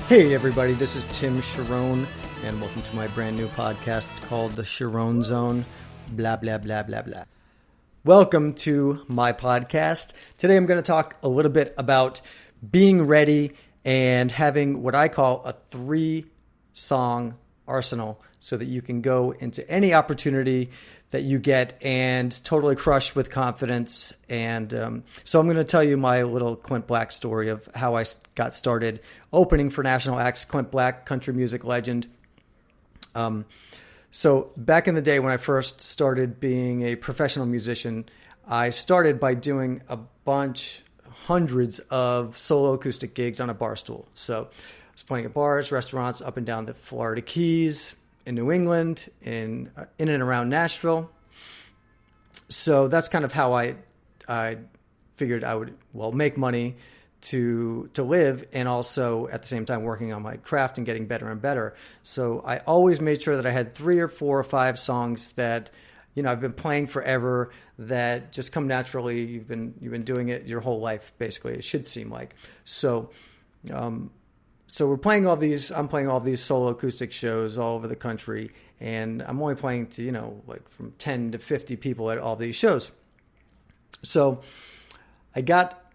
Hey everybody, this is Tim Charron, and welcome to my brand new podcast called The Charron Zone, blah, blah, blah, blah, blah. Welcome to my podcast. Today I'm going to talk a little bit about being ready and having what I call a 3-song arsenal so that you can go into any opportunity that you get and totally crush with confidence. And so I'm going to tell you my little Clint Black story of how I got started opening for national acts. Clint Black, country music legend. So back in the day when I first started being a professional musician, I started by doing hundreds of solo acoustic gigs on a bar stool. So I was playing at bars, restaurants up and down the Florida Keys, in New England, in and around Nashville. So that's kind of how I figured I would make money to live, and also at the same time working on my craft and getting better and better. So I always made sure that I had 3 or 4 or 5 songs that I've been playing forever, that just come naturally. You've been doing it your whole life, basically. It should seem like so. So I'm playing all these solo acoustic shows all over the country, and I'm only playing to, from 10 to 50 people at all these shows. So I got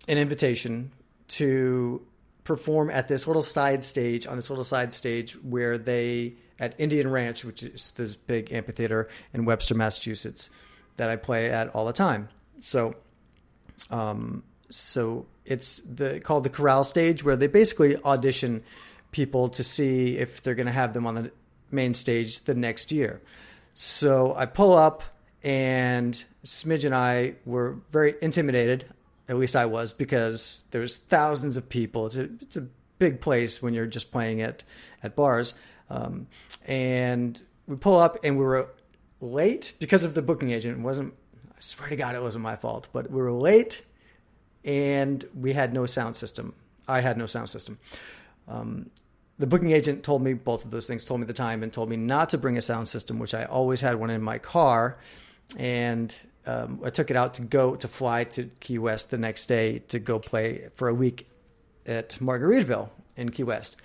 an invitation to perform at this little side stage, where at Indian Ranch, which is this big amphitheater in Webster, Massachusetts, that I play at all the time. So it's called the Corral Stage, where they basically audition people to see if they're going to have them on the main stage the next year. So I pull up, and Smidge and I were very intimidated. At least I was, because there's thousands of people. It's a big place when you're just playing at bars. And we pull up, and we were late because of the booking agent. I swear to God, it wasn't my fault, but we were late. And we had no sound system. I had no sound system. The booking agent told me both of those things, told me the time, and told me not to bring a sound system, which I always had one in my car. And I took it out to fly to Key West the next day to go play for a week at Margaritaville in Key West.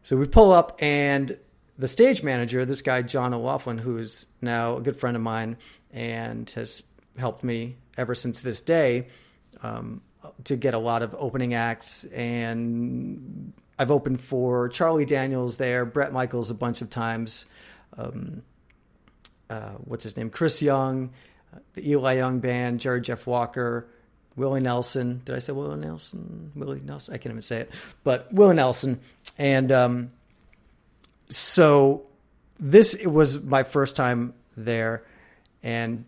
So we pull up, and the stage manager, this guy, John O'Loughlin, who is now a good friend of mine and has helped me ever since this day, to get a lot of opening acts. And I've opened for Charlie Daniels there, Bret Michaels a bunch of times, what's his name, Chris Young, the Eli Young Band, Jerry Jeff Walker, Willie Nelson. Did I say Willie Nelson? Willie Nelson? I can't even say it. But Willie Nelson. And so it was my first time there. And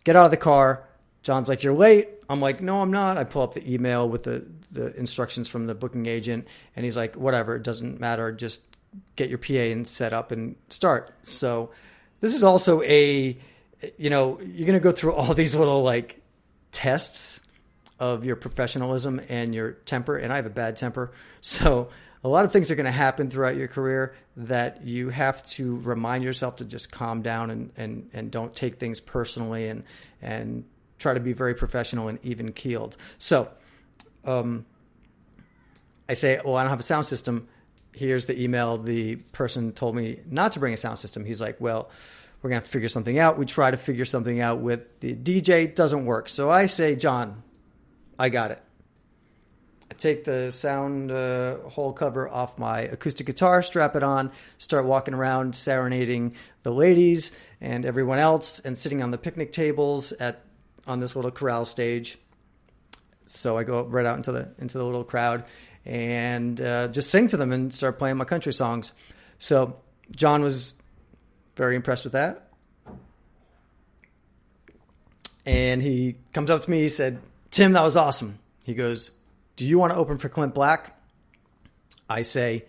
get out of the car. John's like, "You're late." I'm like, "No, I'm not." I pull up the email with the instructions from the booking agent, and he's like, "Whatever, it doesn't matter. Just get your PA and set up and start." So this is also you're going to go through all these little tests of your professionalism and your temper. And I have a bad temper. So a lot of things are going to happen throughout your career that you have to remind yourself to just calm down and don't take things personally and try to be very professional and even keeled. So I say, "Well, I don't have a sound system. Here's the email. The person told me not to bring a sound system." He's like, "Well, we're going to have to figure something out." We try to figure something out with the DJ. It doesn't work. So I say, "John, I got it." I take the sound hole cover off my acoustic guitar, strap it on, start walking around serenading the ladies and everyone else, and sitting on the picnic tables on this little corral stage. So I go right out into the little crowd and just sing to them and start playing my country songs. So John was very impressed with that. And he comes up to me, he said, "Tim, that was awesome." He goes, "Do you want to open for Clint Black?" I say,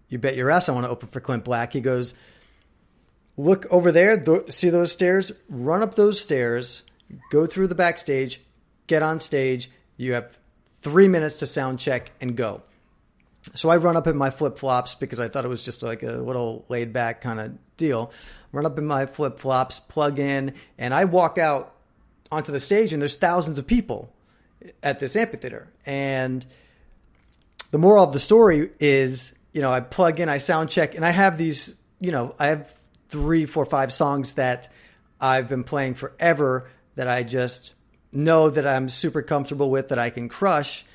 "You bet your ass I want to open for Clint Black." He goes, "Look over there, see those stairs? Run up those stairs, go through the backstage, get on stage. You have 3 minutes to sound check and go." So I run up in my flip-flops because I thought it was just like a little laid-back kind of deal. Run up in my flip-flops, plug in, and I walk out onto the stage, and there's thousands of people at this amphitheater. And the moral of the story is, I plug in, I sound check, and I have these, I have 3, 4, 5 songs that I've been playing forever that I just know that I'm super comfortable with, that I can crush.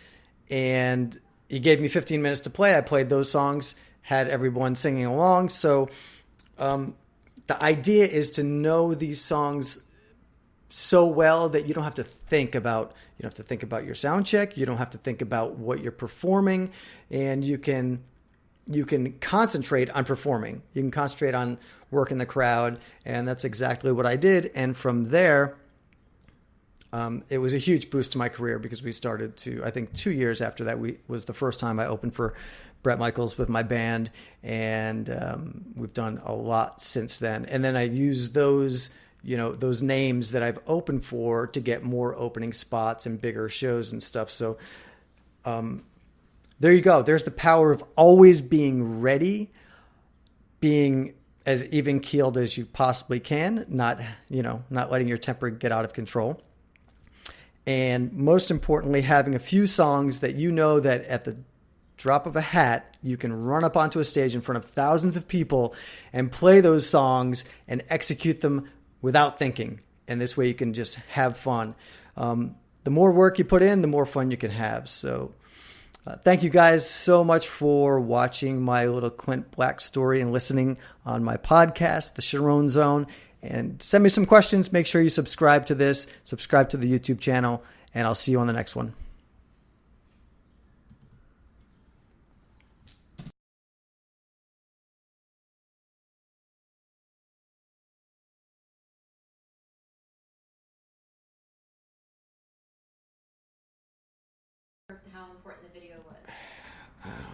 And he gave me 15 minutes to play. I played those songs, had everyone singing along. So the idea is to know these songs so well that you don't have to think about your sound check. You don't have to think about what you're performing, and you can concentrate on performing. You can concentrate on working the crowd, and that's exactly what I did. And from there, it was a huge boost to my career, because we started to, I think 2 years after that, was the first time I opened for Bret Michaels with my band, and we've done a lot since then. And then I used those names that I've opened for to get more opening spots and bigger shows and stuff. So there you go. There's the power of always being ready, being as even keeled as you possibly can, not letting your temper get out of control. And most importantly, having a few songs that that at the drop of a hat, you can run up onto a stage in front of thousands of people and play those songs and execute them without thinking. And this way you can just have fun. The more work you put in, the more fun you can have. So thank you guys so much for watching my little Clint Black story and listening on my podcast, The Charron Zone. And send me some questions. Make sure you subscribe to this, subscribe to the YouTube channel, and I'll see you on the next one. How important the video was.